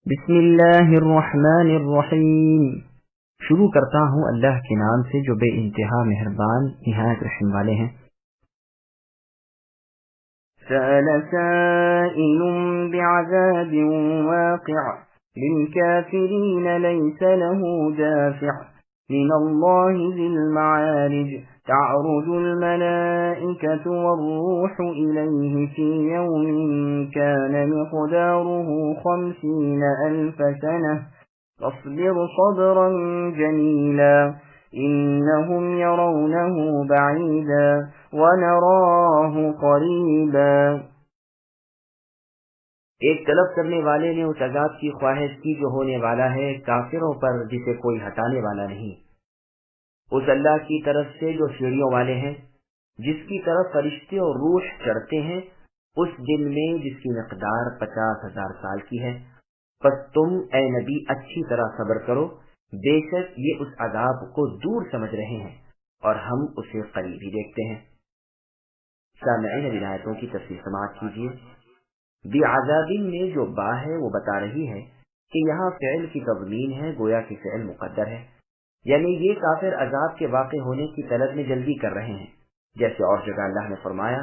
بسم اللہ الرحمن الرحیم۔ شروع کرتا ہوں اللہ کے نام سے جو بے انتہا مہربان نہایت رحم والے ہیں۔ سأل سائل بعذاب واقع للكافرين ليس له دافع من الله ذي المعارج تعرج الملائكة والروح إليه في يوم كان مقداره 50,000 سنة فاصبر صبرا جميلا إنهم يرونه بعيدا ونراه قريبا۔ ایک طلب کرنے والے نے اس عذاب کی خواہش کی جو ہونے والا ہے کافروں پر جسے کوئی ہٹانے والا نہیں، اس اللہ کی طرف سے جو سیڑھیوں والے ہیں، جس کی طرف فرشتے اور روح چڑھتے ہیں اس دن میں جس کی مقدار 50,000 سال کی ہے۔ پس تم اے نبی اچھی طرح صبر کرو، بے شک یہ اس عذاب کو دور سمجھ رہے ہیں اور ہم اسے قریب ہی دیکھتے ہیں۔ سامعین اب آیتوں کی تفسیر سماعت کیجیے۔ بعذابین میں جو با ہے وہ بتا رہی ہے کہ یہاں فعل کی تضمین ہے، گویا کہ فعل مقدر ہے، یعنی یہ کافر عذاب کے واقع ہونے کی طلب میں جلدی کر رہے ہیں، جیسے اور جگہ اللہ نے فرمایا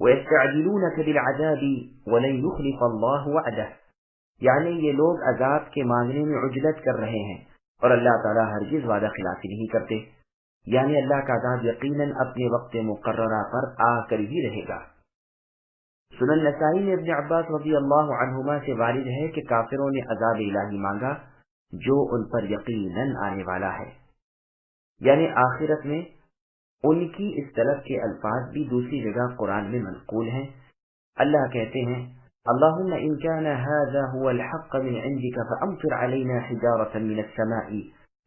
وَيَسْتَعْجِلُونَكَ بِالْعَذَابِ وَلَنْ يُخْلِفَ اللَّهُ وَعْدَهُ، یعنی یہ لوگ عذاب کے مانگنے میں عجلت کر رہے ہیں اور اللہ تعالیٰ ہرگز وعدہ خلافی نہیں کرتے، یعنی اللہ کا عذاب یقیناً اپنے وقت مقررہ پر آ کر ہی رہے گا۔ سنن نسائی میں ابن عباس رضی اللہ عنہما سے وارد ہے کہ کافروں نے عذاب الہی مانگا جو ان پر یقیناً آنے والا ہے، یعنی آخرت میں۔ ان کی اس طلب کے الفاظ بھی دوسری جگہ قرآن میں منقول ہیں۔ اللہ کہتے ہیں اللہم ان کان ھذا ھو الحق من عندک فامطر علینا حجارة من السماء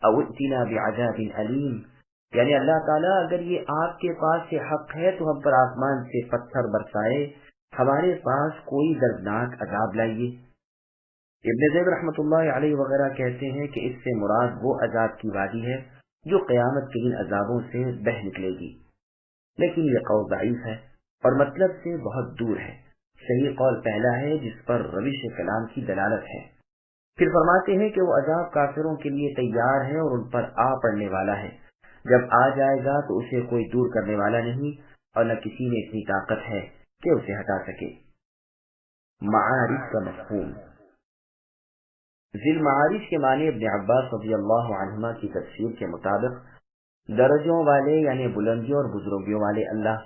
او ائتنا بعذاب علیم، یعنی اللہ تعالیٰ اگر یہ آپ کے پاس سے حق ہے تو ہم پر آسمان سے پتھر برسائے، ہمارے پاس کوئی دردناک عذاب لائیے۔ ابن زید رحمۃ اللہ علیہ وغیرہ کہتے ہیں کہ اس سے مراد وہ عذاب کی وادی ہے جو قیامت کے ان عذابوں سے بہہ نکلے گی، لیکن یہ قول ضعیف ہے اور مطلب سے بہت دور ہے۔ صحیح قول پہلا ہے جس پر روش کلام کی دلالت ہے۔ پھر فرماتے ہیں کہ وہ عذاب کافروں کے لیے تیار ہے اور ان پر آ پڑنے والا ہے، جب آ جائے گا تو اسے کوئی دور کرنے والا نہیں اور نہ کسی میں اتنی طاقت ہے کہ اسے ہٹا سکے۔ معارج کا مفہوم۔ ذی المعارج کے معنی ابن عباس رضی اللہ عنہما کی تفسیر کے مطابق درجوں والے یعنی بلندیوں اور بزرگیوں والے اللہ،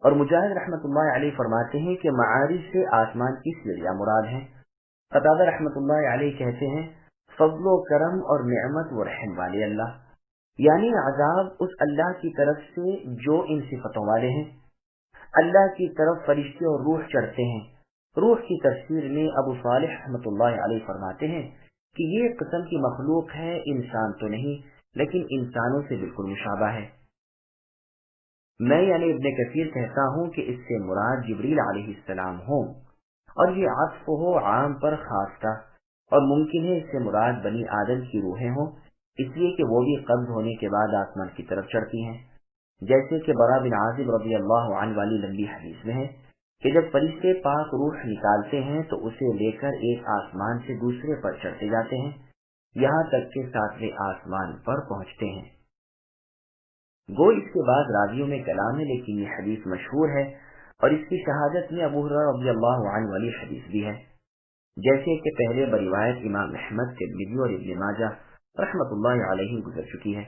اور مجاہد رحمۃ اللہ علیہ فرماتے ہیں کہ معارج سے آسمان کی سیڑھیاں مراد ہیں۔ قتادہ رحمۃ اللہ علیہ کہتے ہیں فضل و کرم اور نعمت و رحم والے اللہ، یعنی عذاب اس اللہ کی طرف سے جو ان صفتوں والے ہیں۔ اللہ کی طرف فرشتے اور روح چڑھتے ہیں۔ روح کی تفسیر میں ابو صالح رحمۃ اللہ علیہ فرماتے ہیں کہ یہ ایک قسم کی مخلوق ہے، انسان تو نہیں لیکن انسانوں سے بالکل مشابہ ہے۔ میں یعنی ابن کثیر کہتا ہوں کہ اس سے مراد جبریل علیہ السلام ہوں، اور یہ عطف ہو عام پر خاص کا، اور ممکن ہے اس سے مراد بنی آدم کی روحیں ہوں، اس لیے کہ وہ بھی قبض ہونے کے بعد آسمان کی طرف چڑھتی ہیں، جیسے کہ برا بن عازب رضی اللہ عنہ والی لمبی حدیث میں ہے کہ جب فرشتے پاک روح نکالتے ہیں تو اسے لے کر ایک آسمان سے دوسرے پر چڑھتے جاتے ہیں، یہاں تک کہ 7ویں آسمان پر پہنچتے ہیں۔ گو اس کے بعد راویوں میں کلام ہے، لیکن یہ حدیث مشہور ہے اور اس کی شہادت میں ابو ہریرہ رضی اللہ عنہ والی حدیث بھی ہے، جیسے کہ پہلے بروایت امام احمد، ترمذی اور ابن ماجہ رحمۃ اللہ علیہ گزر چکی ہے،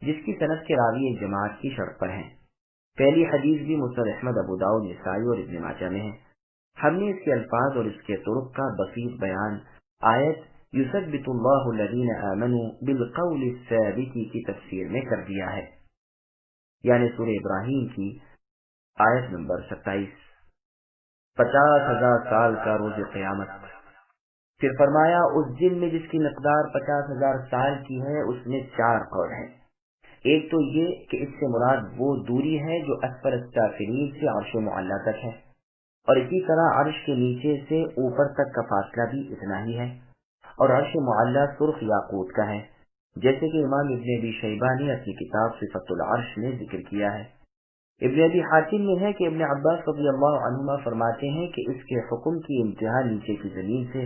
جس کی سند کے راوی ایک جماعت کی شرط پر ہیں۔ پہلی حدیث بھی مسند احمد، ابو داؤد، نسائی اور ابن ماجہ میں ہے۔ ہم نے اس کے الفاظ اور اس کے طرق کا بسیط بیان آیت یثبت اللہ الذین آمنوا بالقول الثابت کی تفسیر میں کر دیا ہے، یعنی سورہ ابراہیم کی آیت نمبر 27، 50,000 سال کا روز قیامت۔ پھر فرمایا اس دن میں جس کی مقدار 50,000 سال کی ہے اس میں 4 قول ہیں۔ ایک تو یہ کہ اس سے مراد وہ دوری ہے جو اسفل السافلین سے عرش معلی تک ہے، اور اسی طرح عرش کے نیچے سے اوپر تک کا فاصلہ بھی اتنا ہی ہے، اور عرش معلی سرخ یاقوت کا ہے، جیسے کہ امام ابن ابی شیبہ نے اپنی کتاب صفت العرش میں ذکر کیا ہے۔ ابن ابی حاتم میں ہے کہ ابن عباس رضی اللہ عنہما فرماتے ہیں کہ اس کے حکم کی انتہا نیچے کی زمین سے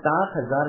60,000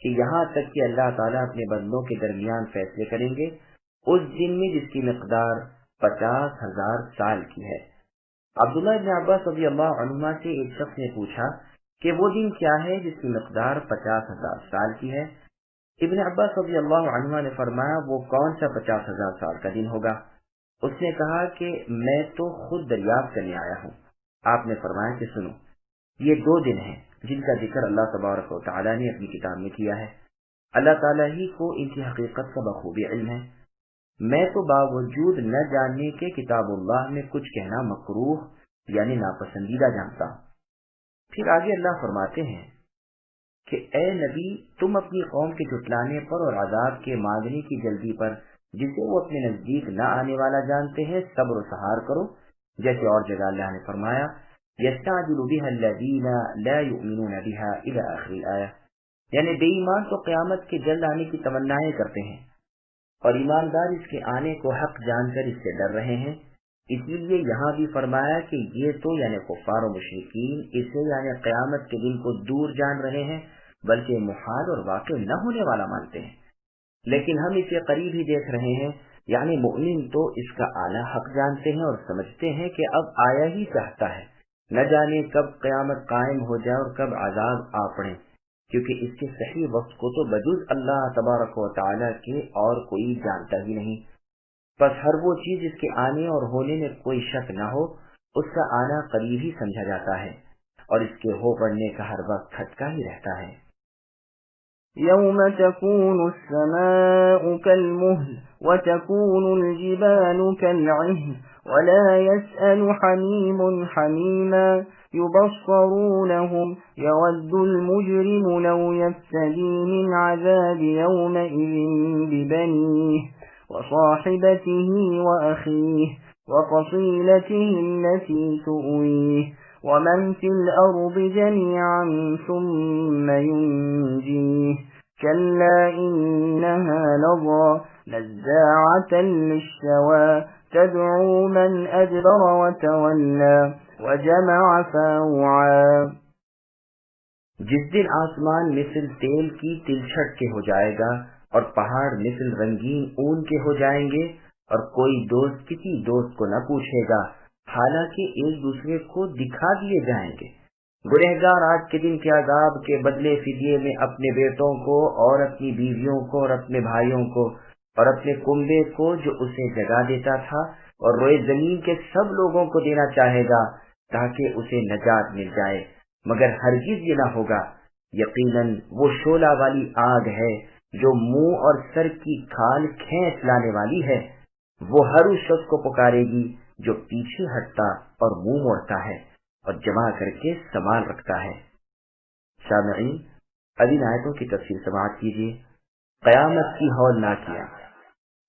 کہ یہاں تک کہ اللہ تعالیٰ اپنے بندوں کے درمیان فیصلے کریں گے اس دن میں جس کی مقدار 50,000 سال کی ہے۔ عبداللہ ابن عباس رضی اللہ عنہما سے ایک شخص نے پوچھا کہ وہ دن کیا ہے جس کی مقدار 50,000 سال کی ہے؟ ابن عباس رضی اللہ عنہما نے فرمایا وہ کون سا 50,000 سال کا دن ہوگا؟ اس نے کہا کہ میں تو خود دریافت کرنے آیا ہوں۔ آپ نے فرمایا کہ سنو، یہ 2 دن ہیں جن کا ذکر اللہ تبارک و تعالیٰ نے اپنی کتاب میں کیا ہے۔ اللہ تعالیٰ ہی کو ان کی حقیقت کا بخوبی علم ہے۔ میں تو باوجود نہ جاننے کے کتاب اللہ میں کچھ کہنا مکروہ یعنی ناپسندیدہ جانتا ہوں۔ پھر آگے اللہ فرماتے ہیں کہ اے نبی، تم اپنی قوم کے جھٹلانے پر اور عذاب کے مانگنے کی جلدی پر جسے وہ اپنے نزدیک نہ آنے والا جانتے ہیں صبر و سہار کرو، جیسے اور جگہ اللہ نے فرمایا یستعجل بها الذین لا یؤمنون بها الى آخر الآیہ، یعنی بے ایمان تو قیامت کے جلد آنے کی تمنائیں کرتے ہیں اور ایماندار اس کے آنے کو حق جان کر اس سے ڈر رہے ہیں۔ اسی لیے یہاں بھی فرمایا کہ یہ تو یعنی کفار و مشرکین اسے یعنی قیامت کے دن کو دور جان رہے ہیں بلکہ محال اور واقع نہ ہونے والا مانتے ہیں، لیکن ہم اسے قریب ہی دیکھ رہے ہیں، یعنی مؤمن تو اس کا آنا حق جانتے ہیں اور سمجھتے ہیں کہ اب آیا ہی چاہتا ہے، نہ جانے کب قیامت قائم ہو جائے اور کب عذاب آ پڑے، کیونکہ اس کے صحیح وقت کو تو بجز اللہ تبارک و تعالیٰ کے اور کوئی جانتا ہی نہیں۔ بس ہر وہ چیز اس کے آنے اور ہونے میں کوئی شک نہ ہو اس کا آنا قریب ہی سمجھا جاتا ہے اور اس کے ہو پڑنے کا ہر وقت کھٹکا ہی رہتا ہے۔ يوم تكون السماء كالمهل وتكون الجبال كالعهن ولا يسأل حميم حميما يبصرونهم يود المجرم لو يفتدي من عذاب يومئذ ببنيه وصاحبته وأخيه وفصيلته التي تؤويه ومن في الأرض جميعا ثم ينجيه كلا إنها لظى نزاعة للشوى تدعو من أدبر وتولى وجمع فاوعى۔ جس دن آسمان مثل تیل کی تلچھٹ کے ہو جائے گا اور پہاڑ مثل رنگین اون کے ہو جائیں گے اور کوئی دوست کسی دوست کو نہ پوچھے گا حالانکہ ایک دوسرے کو دکھا دیے جائیں گے۔ گنہگار آج کے دن کے عذاب کے بدلے فدیے میں اپنے بیٹوں کو اور اپنی بیویوں کو اور اپنے بھائیوں کو اور اپنے کنبے کو جو اسے جگا دیتا تھا اور روئے زمین کے سب لوگوں کو دینا چاہے گا تاکہ اسے نجات مل جائے، مگر ہرگز یہ نہ ہوگا۔ یقیناً وہ شعلہ والی آگ ہے جو منہ اور سر کی کھال کھینچ لانے والی ہے، وہ ہر اس شخص کو پکارے گی جو پیچھے ہٹتا اور منہ موڑتا ہے اور جمع کر کے سنبھال رکھتا ہے۔ سامعین، اب ان آیتوں کی تفصیل سماعت کیجیے۔ قیامت کی ہولناکیاں۔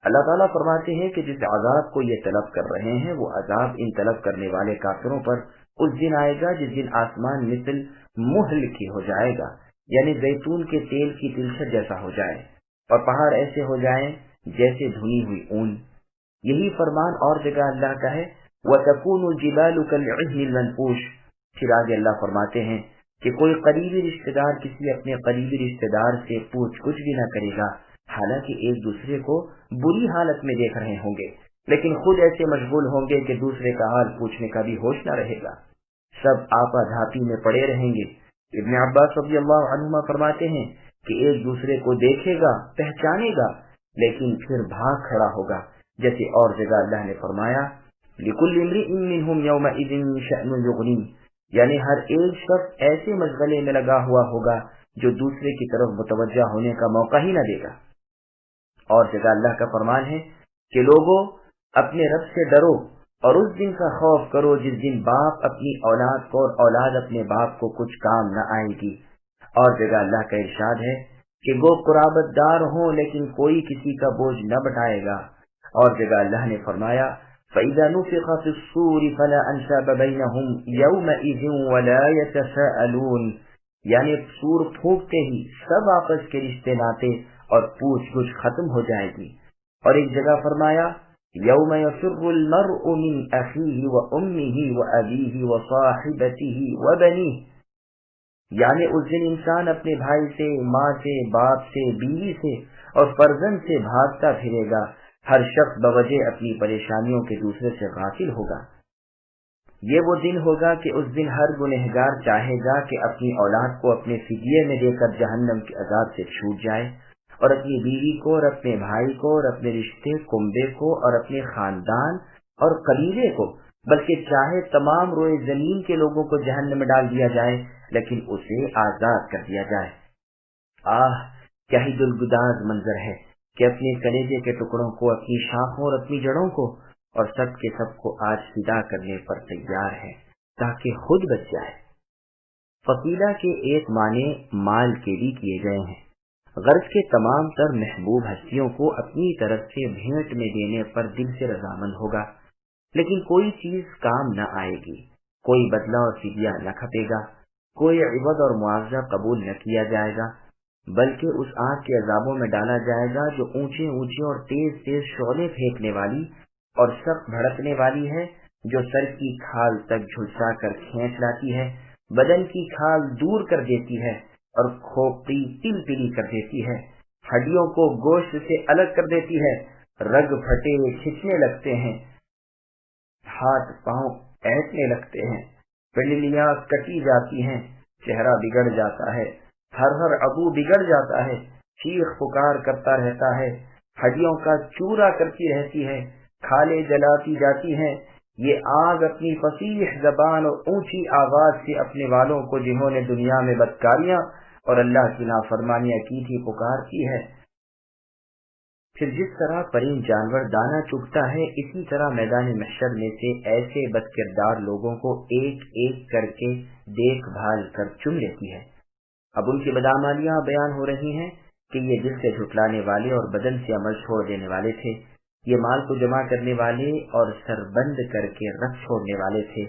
اللہ تعالیٰ فرماتے ہیں کہ جس عذاب کو یہ طلب کر رہے ہیں وہ عذاب ان طلب کرنے والے کافروں پر اس دن آئے گا جس دن آسمان مثل مہل کی ہو جائے گا، یعنی زیتون کے تیل کی تلچھٹ جیسا ہو جائے، اور پہاڑ ایسے ہو جائیں جیسے دھنی ہوئی اون۔ یہی فرمان اور جگہ اللہ کا ہے وَتَكُونُ الْجِبَالُ كَالْعِهْنِ الْمَنْفُوشِ۔ پھر آگے اللہ فرماتے ہیں کہ کوئی قریبی رشتہ دار کسی اپنے قریبی رشتہ دار سے پوچھ کچھ بھی نہ کرے گا، حالانکہ ایک دوسرے کو بری حالت میں دیکھ رہے ہوں گے، لیکن خود ایسے مشغول ہوں گے کہ دوسرے کا حال پوچھنے کا بھی ہوش نہ رہے گا، سب آپا دھاپی میں پڑے رہیں گے۔ ابن عباس رضی اللہ عنہما فرماتے ہیں کہ ایک دوسرے کو دیکھے گا، پہچانے گا، لیکن پھر بھاگ کھڑا ہوگا، جیسے اور جگہ اللہ نے فرمایا لِكُلِّ امْرِئٍ مِّنْهُمْ يَوْمَئِذٍ شَأْنٌ يُغْنِيهِ، یعنی ہر ایک شخص ایسے مشغلے میں لگا ہوا ہوگا جو دوسرے کی طرف متوجہ ہونے کا موقع ہی نہ دے گا۔ اور جگہ اللہ کا فرمان ہے کہ لوگوں اپنے رب سے ڈرو اور اس دن کا خوف کرو جس دن باپ اپنی اولاد کو اور اولاد اپنے باپ کو کچھ کام نہ آئے گی۔ اور جگہ اللہ کا ارشاد ہے کہ گو قرابت دار ہوں لیکن کوئی کسی کا بوجھ نہ بٹائے گا۔ اور جگہ اللہ نے فرمایا فَإِذَا نُفِخَ فِي الصُّورِ فَلَا أَنْسَابَ بَيْنَهُمْ يَوْمَئِذٍ وَلَا يَتَسَاءَلُونَ، یعنی سور پھونکتے ہی سب آپس کے رشتے ناتے اور پوچھ گچھ ختم ہو جائے گی۔ اور ایک جگہ فرمایا يَوْمَ يَفِرُّ الْمَرْءُ مِنْ أَخِيهِ وَأُمِّهِ وَأَبِيهِ وَصَاحِبَتِهِ وَبَنِيهِ، یعنی اس دن انسان اپنے بھائی سے، ماں سے، باپ سے، بیوی سے اور فرزند سے بھاگتا پھرے گا۔ ہر شخص بوجہ اپنی پریشانیوں کے دوسرے سے غافل ہوگا۔ یہ وہ دن ہوگا کہ اس دن ہر گنہگار چاہے گا کہ اپنی اولاد کو اپنے فدیے میں دے کر جہنم کے عذاب سے چھوٹ جائے، اور اپنی بیوی کو اور اپنے بھائی کو اور اپنے رشتے کنبے کو اور اپنے خاندان اور قبیلے کو، بلکہ چاہے تمام روئے زمین کے لوگوں کو جہنم میں ڈال دیا جائے لیکن اسے آزاد کر دیا جائے۔ آہ کیا ہی دلگداز منظر ہے کہ اپنے کلیجے کے ٹکڑوں کو، اپنی شاخوں اور اپنی جڑوں کو اور سب کے سب کو آج فدا کرنے پر تیار ہے تاکہ خود بچ جائے۔ فقیلہ کے ایک معنی مال کے بھی کیے گئے ہیں۔ غرض کے تمام تر محبوب ہستیوں کو اپنی طرف سے بھیٹ میں دینے پر دل سے رضامند ہوگا، لیکن کوئی چیز کام نہ آئے گی، کوئی بدلہ اور فدیہ نہ کھپے گا، کوئی عوض اور معاوضہ قبول نہ کیا جائے گا، بلکہ اس آگ کے عذابوں میں ڈالا جائے گا جو اونچے اونچے اور تیز تیز شعلے پھینکنے والی اور سخت بھڑکنے والی ہے، جو سر کی کھال تک جھلسا کر کھینچ لاتی ہے، بدن کی کھال دور کر دیتی ہے اور کھوپڑی تل تلی کر دیتی ہے، ہڈیوں کو گوشت سے الگ کر دیتی ہے، رگ پھٹے کھچنے لگتے ہیں، ہاتھ پاؤں ایٹنے لگتے ہیں، پنڈلیاں کٹی جاتی ہیں، چہرہ بگڑ جاتا ہے، ہر عضو بگڑ جاتا ہے، چیخ پکار کرتا رہتا ہے، ہڈیوں کا چورا کرتی رہتی ہے، کھالیں جلاتی جاتی ہیں۔ یہ آگ اپنی فصیح زبان اور اونچی آواز سے اپنے والوں کو جنہوں نے دنیا میں بدکاریاں اور اللہ کی نافرمانیاں کی تھی پکارتی ہے۔ پھر جس طرح پرند جانور دانہ چگتا ہے، اسی طرح میدان محشر میں سے ایسے بد کردار لوگوں کو ایک ایک کر کے دیکھ بھال کر چن لیتی ہے۔ اب ان کی بدعمالیاں بیان ہو رہی ہیں کہ یہ دل سے جھٹلانے والے اور بدن سے عمل چھوڑ دینے والے تھے، یہ مال کو جمع کرنے والے اور سربند کر کے رکھ چھوڑنے والے تھے،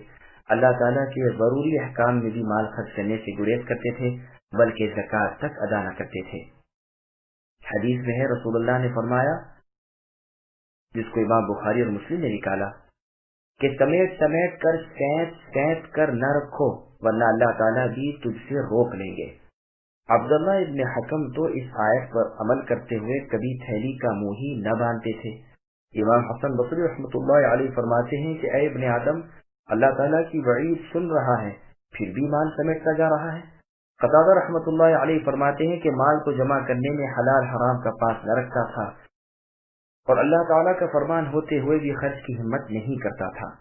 اللہ تعالیٰ کے ضروری احکام میں بھی مال خرچ کرنے سے گریز کرتے تھے، بلکہ زکوٰۃ تک ادا نہ کرتے تھے۔ حدیث میں ہے رسول اللہ نے فرمایا، جس کو امام بخاری اور مسلم نے نکالا، کہ سمیٹ سمیٹ کر سینت سینت کر نہ رکھو ورنہ اللہ تعالیٰ بھی تجھ سے روک لیں گے۔ عبداللہ ابن حکم تو اس آیت پر عمل کرتے ہوئے کبھی تھیلی کا منہ ہی نہ باندھتے تھے۔ امام حسن بصری رحمۃ اللہ علیہ فرماتے ہیں کہ اے ابن آدم، اللہ تعالیٰ کی وعید سن رہا ہے پھر بھی مال سمیٹتا جا رہا ہے۔ قتادہ رحمۃ اللہ علیہ فرماتے ہیں کہ مال کو جمع کرنے میں حلال حرام کا پاس نہ رکھتا تھا اور اللہ تعالیٰ کا فرمان ہوتے ہوئے بھی خرچ کی ہمت نہیں کرتا تھا۔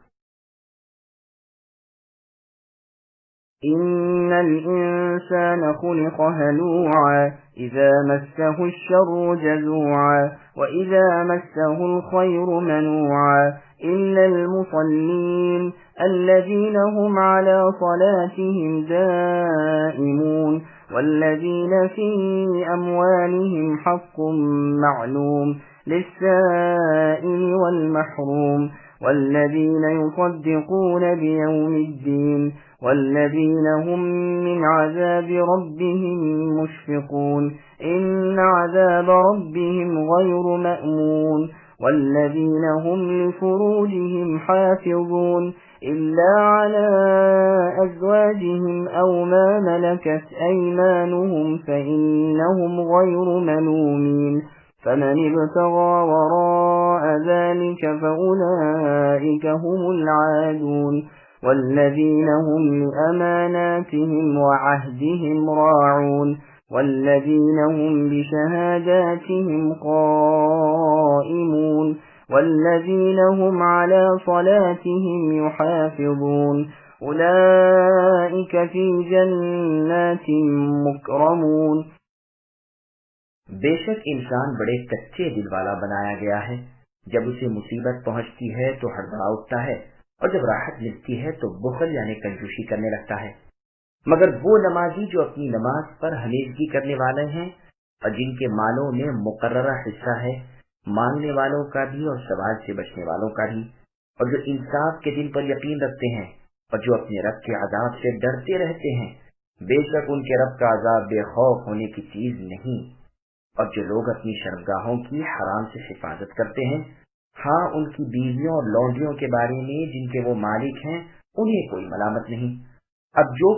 إن الإنسان خلق هلوعا إذا مسه الشر جزوعا وإذا مسه الخير منوعا إلا المصلين الذين هم على صلاتهم دائمون والذين في أموالهم حق معلوم للسائل والمحروم والذين يصدقون بيوم الدين والذين هم من عذاب ربهم مشفقون إن عذاب ربهم غير مأمون والذين هم لفروجهم حافظون إلا على أزواجهم أو ما ملكت أيمانهم فإنهم غير ملومين فمن ابتغى وراء ذلك فأولئك هم العادون والذين هم لأماناتهم وعهدهم راعون والذين هم بشهاداتهم قائمون والذين هم على صلاتهم يحافظون أولئك في جنات مكرمون۔ بے شک انسان بڑے کچے دل والا بنایا گیا ہے، جب اسے مصیبت پہنچتی ہے تو ہڑبڑا اٹھتا ہے اور جب راحت ملتی ہے تو بخل یعنی کنجوسی کرنے لگتا ہے، مگر وہ نمازی جو اپنی نماز پر ہمیشگی کرنے والے ہیں اور جن کے مالوں میں مقررہ حصہ ہے، مانگنے والوں کا بھی اور سوال سے بچنے والوں کا بھی، اور جو انصاف کے دن پر یقین رکھتے ہیں اور جو اپنے رب کے عذاب سے ڈرتے رہتے ہیں، بے شک ان کے رب کا عذاب بے خوف ہونے کی چیز نہیں۔ اور جو لوگ اپنی شرمگاہوں کی حرام سے حفاظت کرتے ہیں، ہاں ان کی بیویوں اور لونڈیوں کے بارے میں جن کے وہ مالک ہیں انہیں کوئی ملامت نہیں، اب جو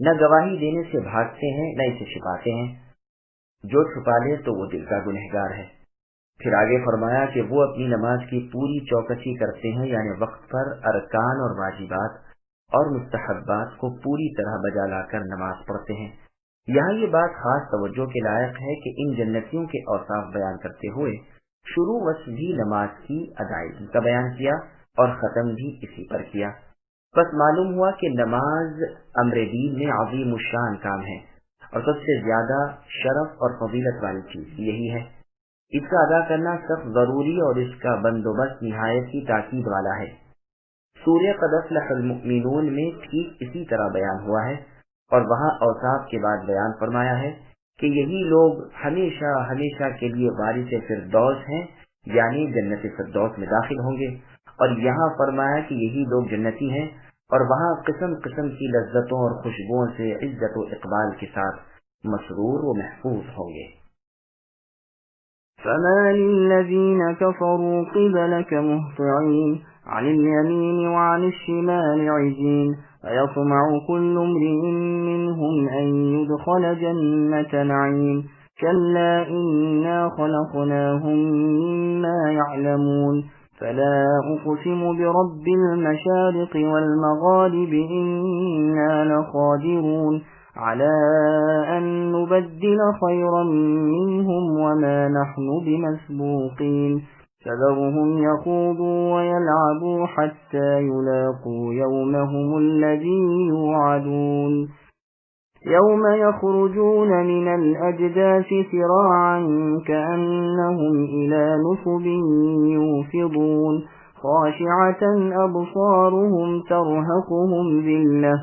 نہ گواہی دینے سے بھاگتے ہیں نہ اسے چھپاتے ہیں، جو چھپا لے تو وہ دل کا گنہگار ہے۔ پھر آگے فرمایا کہ وہ اپنی نماز کی پوری چوکسی کرتے ہیں، یعنی وقت پر ارکان اور واجبات اور مستحبات کو پوری طرح بجا لا کر نماز پڑھتے ہیں۔ یہاں یہ بات خاص توجہ کے لائق ہے کہ ان جنتیوں کے اوصاف بیان کرتے ہوئے شروع وصف بھی نماز کی ادائیگی کا بیان کیا اور ختم بھی اسی پر کیا۔ بس معلوم ہوا کہ نماز امر دین میں عظیم الشان کام ہے اور سب سے زیادہ شرف اور فضیلت والی چیز یہی ہے۔ اس کا ادا کرنا سخت ضروری اور اس کا بندوبست نہایت ہی تاکید والا ہے۔ سورہ قد افلح المؤمنون میں ٹھیک اسی طرح بیان ہوا ہے اور وہاں اوصاف کے بعد بیان فرمایا ہے کہ یہی لوگ ہمیشہ ہمیشہ کے لیے وارث فردوس ہیں، یعنی جنت فردوس میں داخل ہوں گے، اور یہاں فرمایا کہ یہی لوگ جنتی ہیں اور وہاں قسم قسم کی لذتوں اور خوشبوؤں سے عزت و اقبال کے ساتھ مسرور و محفوظ ہوں گے۔ فما للذين كفروا قبلك مهطعين عن اليمين وعن الشمال عزين أيطمع كل امرئ منهم أن يدخل جنة نعيم كلا إنا خلقناهم مما يعلمون فلا أقسم برب المشارق والمغارب إنا لقادرون على أن نبدل خيرا منهم وما نحن بمسبوقين فذرهم يخوضوا ويلعبوا حتى يلاقوا يومهم الذي يوعدون يوم يخرجون من الأجداث سراعا كأنهم إلى نصب يوفضون خاشعة أبصارهم ترهقهم ذلة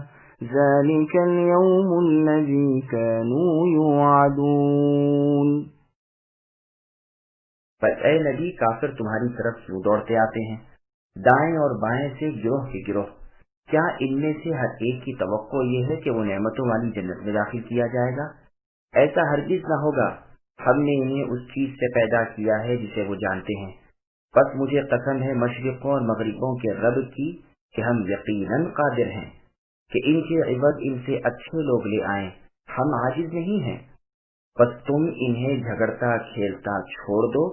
ذلك اليوم الذي كانوا يوعدون۔ پر اے نبی کافر تمہاری طرف کیوں دوڑتے آتے ہیں، دائیں اور بائیں سے گروہ کے گروہ؟ کیا ان میں سے ہر ایک کی توقع یہ ہے کہ وہ نعمتوں والی جنت میں داخل کیا جائے گا؟ ایسا ہرگز نہ ہوگا، ہم نے انہیں اس چیز سے پیدا کیا ہے جسے وہ جانتے ہیں۔ بس مجھے قسم ہے مشرقوں اور مغربوں کے رب کی کہ ہم یقیناً قادر ہیں کہ ان کے عوض ان سے اچھے لوگ لے آئیں، ہم عاجز نہیں ہیں۔ بس تم انہیں جھگڑتا کھیلتا چھوڑ دو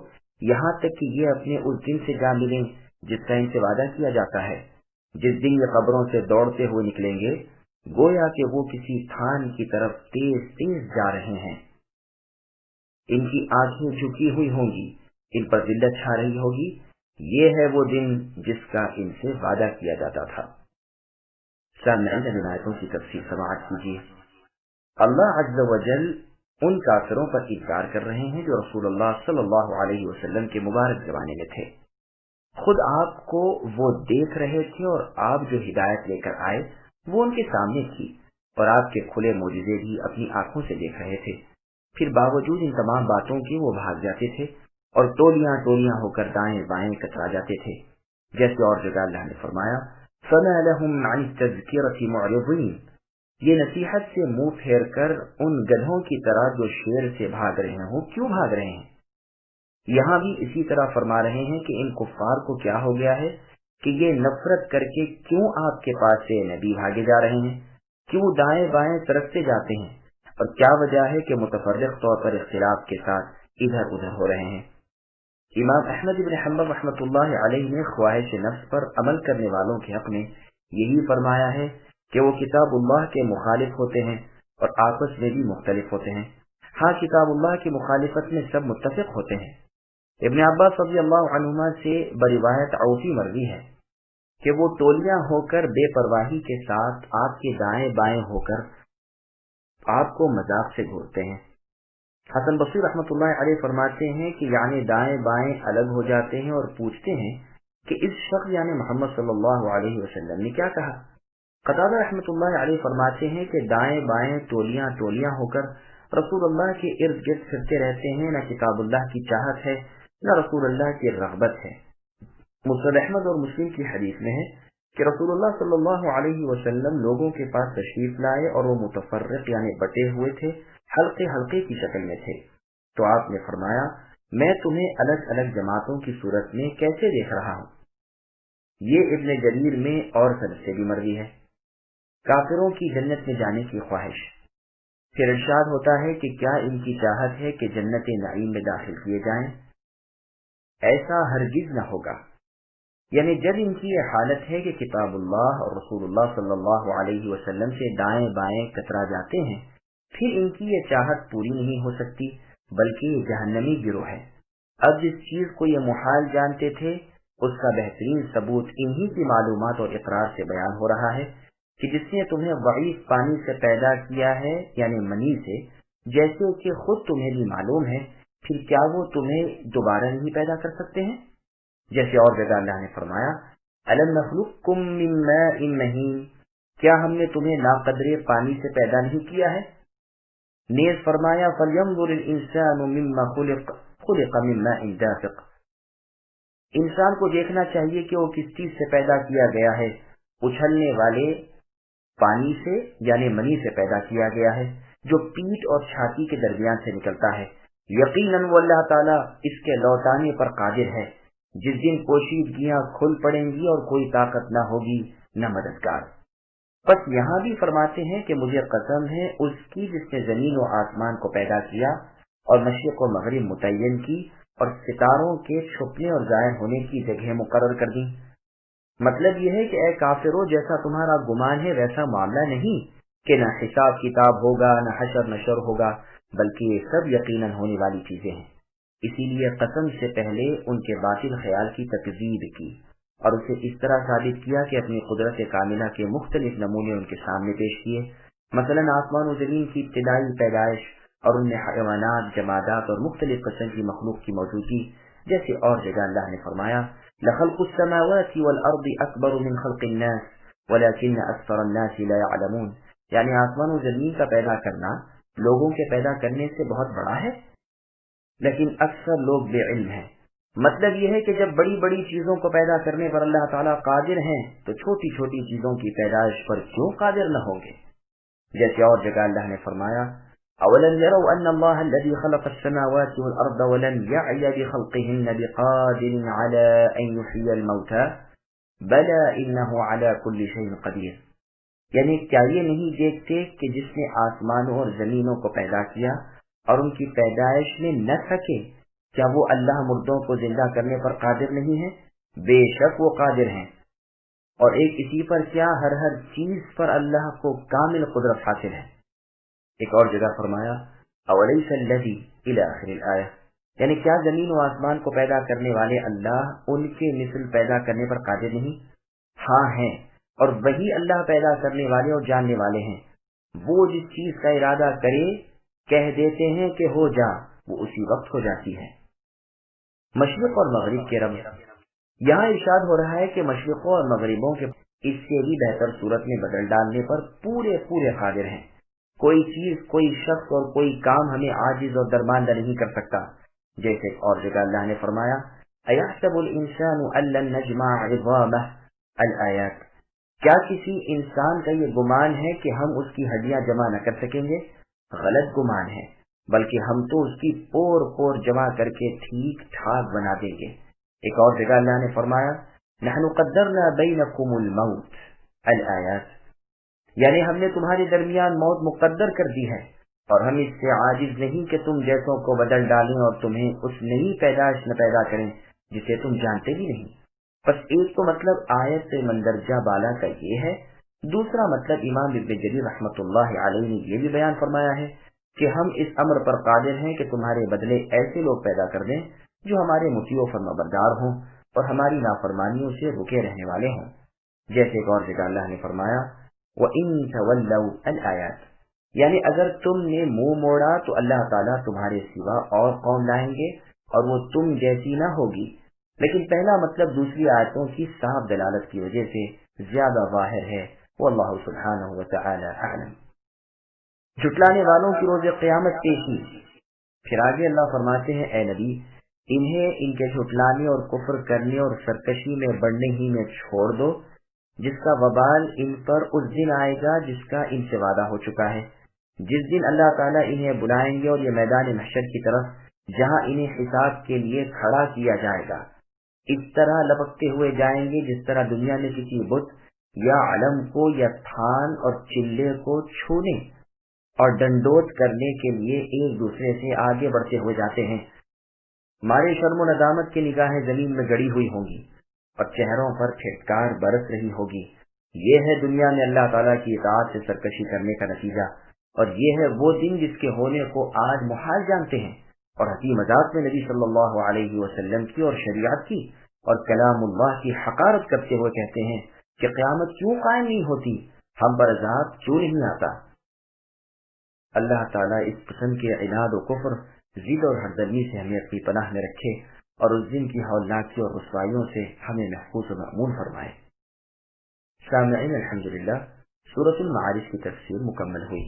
یہاں تک کہ یہ اپنے اس دن سے جا ملیں جس کا ان سے وعدہ کیا جاتا ہے، جس دن یہ قبروں سے دوڑتے ہوئے نکلیں گے گویا کہ وہ کسی تھان کی طرف تیز تیز جا رہے ہیں۔ ان کی آنکھیں جھکی ہوئی ہوں گی، ان پر ذلت چھا رہی ہوگی، یہ ہے وہ دن جس کا ان سے وعدہ کیا جاتا تھا۔ سامعین روایتوں کی تفسیر سماعت کیجیے۔ اللہ عز و جل ان کافروں پر انکار کر رہے ہیں جو رسول اللہ صلی اللہ علیہ وسلم کے مبارک زمانے میں تھے۔ خود آپ کو وہ دیکھ رہے تھے اور آپ جو ہدایت لے کر آئے وہ ان کے سامنے تھی اور آپ کے کھلے معجزے بھی اپنی آنکھوں سے دیکھ رہے تھے، پھر باوجود ان تمام باتوں کے وہ بھاگ جاتے تھے اور ٹولیاں ٹولیاں ہو کر دائیں بائیں کترا جاتے تھے، جیسے اور جگہ اللہ نے فرمایا فَمَا لَهُمْ عَنِ التَّذْكِرَةِ مُعْرِضِينَ، یہ نصیحت سے منہ پھیر کر ان گدھوں کی طرح جو شیر سے بھاگ رہے ہوں کیوں بھاگ رہے ہیں؟ یہاں بھی اسی طرح فرما رہے ہیں کہ ان کفار کو کیا ہو گیا ہے کہ یہ نفرت کر کے کیوں آپ کے پاس سے نبی بھاگے جا رہے ہیں، کیوں دائیں بائیں سرکتے جاتے ہیں، اور کیا وجہ ہے کہ متفرق طور پر اختلاف کے ساتھ ادھر ادھر ہو رہے ہیں۔ امام احمد بن حنبل رحمۃ اللہ علیہ نے خواہش نفس پر عمل کرنے والوں کے حق میں یہی فرمایا ہے کہ وہ کتاب اللہ کے مخالف ہوتے ہیں اور آپس میں بھی مختلف ہوتے ہیں۔ ہاں کتاب اللہ کی مخالفت میں سب متفق ہوتے ہیں۔ ابن عباس رضی اللہ عنہما سے بروایت عوفی مروی ہے کہ وہ ٹولیاں ہو کر بے پرواہی کے ساتھ آپ کے دائیں بائیں ہو کر آپ کو مذاق سے گھورتے ہیں۔ حسن بصری رحمۃ اللہ علیہ فرماتے ہیں کہ یعنی دائیں بائیں الگ ہو جاتے ہیں اور پوچھتے ہیں کہ اس شخص یعنی محمد صلی اللہ علیہ وسلم نے کیا کہا۔ قتادہ رحمۃ اللہ علیہ فرماتے ہیں کہ دائیں بائیں ٹولیاں ٹولیاں ہو کر رسول اللہ کے ارد گرد پھرتے رہتے ہیں، نہ کتاب اللہ کی چاہت ہے نہ رسول اللہ کی رغبت ہے۔ مسند احمد اور مسلم کی حدیث میں ہے کہ رسول اللہ صلی اللہ علیہ وسلم لوگوں کے پاس تشریف لائے اور وہ متفرق یعنی بٹے ہوئے تھے، حلقے حلقے کی شکل میں تھے، تو آپ نے فرمایا میں تمہیں الگ الگ جماعتوں کی صورت میں کیسے دیکھ رہا ہوں۔ یہ ابن جریر میں اور سند سے بھی مروی ہے۔ کافروں کی جنت میں جانے کی خواہش۔ پھر ارشاد ہوتا ہے کہ کیا ان کی چاہت ہے کہ جنت نعیم میں داخل کیے جائیں؟ ایسا ہرگز نہ ہوگا۔ یعنی جب ان کی یہ حالت ہے کہ کتاب اللہ اور رسول اللہ صلی اللہ علیہ وسلم سے دائیں بائیں کترا جاتے ہیں، پھر ان کی یہ چاہت پوری نہیں ہو سکتی، بلکہ یہ جہنمی گروہ ہے۔ اب جس چیز کو یہ محال جانتے تھے اس کا بہترین ثبوت انہی کی معلومات اور اقرار سے بیان ہو رہا ہے کہ جس نے تمہیں ضعیف پانی سے پیدا کیا ہے، یعنی منی سے، جیسے کہ خود تمہیں بھی معلوم ہے، پھر کیا وہ تمہیں دوبارہ نہیں پیدا کر سکتے ہیں؟ جیسے اور جگہ اللہ نے فرمایا أَلَمْ نَخْلُقكُّم مِّن مَّاءٍ مَّهِينٍ، کیا ہم نے تمہیں ناقدرے پانی سے پیدا نہیں کیا ہے؟ نیز فرمایا فَلْيَنظُرِ الْإِنسَانُ مِمَّا خُلِقَ مِن مَّاءٍ دَافِقٍ، انسان کو دیکھنا چاہیے کہ وہ کس چیز سے پیدا کیا گیا ہے، اچھلنے والے پانی سے یعنی منی سے پیدا کیا گیا ہے جو پیٹ اور چھاتی کے درمیان سے نکلتا ہے۔ یقیناً وہ اللہ تعالیٰ اس کے لوٹانے پر قادر ہے، جس دن پوشیدگیاں کھل پڑیں گی اور کوئی طاقت نہ ہوگی نہ مددگار۔ بس یہاں بھی فرماتے ہیں کہ مجھے قسم ہے اس کی جس نے زمین و آسمان کو پیدا کیا اور مشرق و مغرب متعین کی اور ستاروں کے چھپنے اور ظاہر ہونے کی جگہ مقرر کر دی۔ مطلب یہ ہے کہ اے کافرو، جیسا تمہارا گمان ہے ویسا معاملہ نہیں کہ نہ حساب کتاب ہوگا نہ حشر نشر ہوگا، بلکہ یہ سب یقیناً ہونے والی چیزیں ہیں۔ اسی لیے قسم سے پہلے ان کے باطل خیال کی تکذیب کی اور اسے اس طرح ثابت کیا کہ اپنی قدرت کاملہ کے مختلف نمونے ان کے سامنے پیش کیے، مثلا آسمان و زمین کی ابتدائی پیدائش اور ان میں حیوانات، جمادات اور مختلف قسم کی مخلوق کی موجودگی۔ جیسے اور جگہ اللہ نے فرمایا لخلق السماوات والارض اکبر من خلق الناس ولكن اکثر الناس لا يعلمون، یعنی آسمان و زمین کا پیدا کرنا لوگوں کے پیدا کرنے سے بہت بڑا ہے، لیکن اکثر لوگ بے علم ہیں۔ مطلب یہ ہے کہ جب بڑی بڑی چیزوں کو پیدا کرنے پر اللہ تعالیٰ قادر ہیں تو چھوٹی چھوٹی چیزوں کی پیدائش پر کیوں قادر نہ ہوں گے؟ جیسے اور جگہ اللہ نے فرمایا أَوَلَمْ يَرَوْا أَنَّ اللَّهَ الَّذِي خَلَقَ السَّمَاوَاتِ وَالْأَرْضَ وَلَمْ يَعْيَ بِخَلْقِهِنَّ بِقَادِرٍ عَلَىٰ أَن يُحْيِيَ الْمَوْتَىٰ بَلَىٰ إِنَّهُ عَلَىٰ كُلِّ شَيْءٍ قَدِيرٌ، یعنی کیا یہ نہیں دیکھتے کہ جس نے آسمانوں اور زمینوں کو پیدا کیا اور ان کی پیدائش میں نہ تھکے، کیا وہ اللہ مردوں کو زندہ کرنے پر قادر نہیں ہے؟ بے شک وہ قادر ہیں، اور ایک اسی پر کیا ہر چیز پر اللہ کو کامل قدرت حاصل ہے۔ ایک اور جگہ فرمایا اولیس الذی الی آخر الآیہ، یعنی کیا زمین و آسمان کو پیدا کرنے والے اللہ ان کے مثل پیدا کرنے پر قادر نہیں؟ ہاں ہیں، اور وہی اللہ پیدا کرنے والے اور جاننے والے ہیں۔ وہ جس چیز کا ارادہ کرے کہہ دیتے ہیں کہ ہو جا، وہ اسی وقت ہو جاتی ہے۔ مشرق اور مغرب کے رب، یہاں ارشاد ہو رہا ہے کہ مشرقوں اور مغربوں کے اس سے بھی بہتر صورت میں بدل ڈالنے پر پورے قادر ہیں۔ کوئی چیز، کوئی شخص اور کوئی کام ہمیں عاجز اور درماندہ نہیں کر سکتا۔ جیسے اور جگہ اللہ نے فرمایا اَيَحْسَبُ الْإِنسَانُ أَن لَّن نَّجْمَعَ عِظَامَهُ الْآيَاتِ، کیا کسی انسان کا یہ گمان ہے کہ ہم اس کی ہڈیاں جمع نہ کر سکیں گے؟ غلط گمان ہے، بلکہ ہم تو اس کی پور پور جمع کر کے ٹھیک ٹھاک بنا دیں گے۔ ایک اور جگہ اللہ نے فرمایا نحن قدرنا بینکم الموت الآیات، یعنی ہم نے تمہارے درمیان موت مقدر کر دی ہے، اور ہم اس سے عاجز نہیں کہ تم جیسوں کو بدل ڈالیں اور تمہیں اس نئی پیدائش میں پیدا کریں جسے تم جانتے بھی نہیں۔ بس ایک تو مطلب آیت سے مندرجہ بالا کا یہ ہے، دوسرا مطلب امام ابن جریر رحمۃ اللہ علیہ نے یہ بھی بیان فرمایا ہے کہ ہم اس امر پر قادر ہیں کہ تمہارے بدلے ایسے لوگ پیدا کر دیں جو ہمارے مطیع و فرمانبردار ہوں اور ہماری نافرمانیوں سے رکے رہنے والے ہوں۔ جیسے ایک اور جگہ اللہ نے فرمایا وَإِن تَوَلَّوْا الْآيَاتِ، یعنی اگر تم نے منہ موڑا تو اللہ تعالیٰ تمہارے سوا اور قوم لائیں گے اور وہ تم جیسی نہ ہوگی۔ لیکن پہلا مطلب دوسری آیتوں کی صاف دلالت کی وجہ سے زیادہ ظاہر ہے، واللہ سبحانہ وتعالی اعلم۔ جھٹلانے والوں کی روز قیامت پیشی۔ پھر آگے اللہ فرماتے ہیں اے نبی، انہیں ان کے جھٹلانے اور کفر کرنے اور سرکشی میں بڑھنے ہی میں چھوڑ دو، جس کا وبال ان پر اس دن آئے گا جس کا ان سے وعدہ ہو چکا ہے، جس دن اللہ تعالیٰ انہیں بلائیں گے اور یہ میدان محشر کی طرف جہاں انہیں حساب کے لیے کھڑا کیا جائے گا، اس طرح لپکتے ہوئے جائیں گے جس طرح دنیا میں کسی بت یا علم کو یا تھان اور چلے کو چھونے اور ڈنڈوت کرنے کے لیے ایک دوسرے سے آگے بڑھتے ہوئے جاتے ہیں۔ مارے شرم و ندامت کی نگاہیں زمین میں گڑی ہوئی ہوں گی اور چہروں پر پھٹکار برس رہی ہوگی۔ یہ ہے دنیا میں اللہ تعالیٰ کی اطاعت سے سرکشی کرنے کا نتیجہ، اور یہ ہے وہ دن جس کے ہونے کو آج محال جانتے ہیں، اور ہنسی مذاق میں نبی صلی اللہ علیہ وسلم کی اور شریعت کی اور کلام اللہ کی حقارت کرتے ہوئے کہتے ہیں کہ قیامت کیوں قائم نہیں ہوتی، ہم پر عذاب کیوں نہیں آتا۔ اللہ تعالیٰ اس قسم کے عناد و کفر، ضد اور ہردمی سے ہمیں اپنی پناہ میں رکھے اور اس دن کی ہولناکی اور رسوائیوں سے ہمیں محفوظ و مأمون فرمائے۔ سامعین، الحمدللہ سورۃ المعارج کی تفسیر مکمل ہوئی۔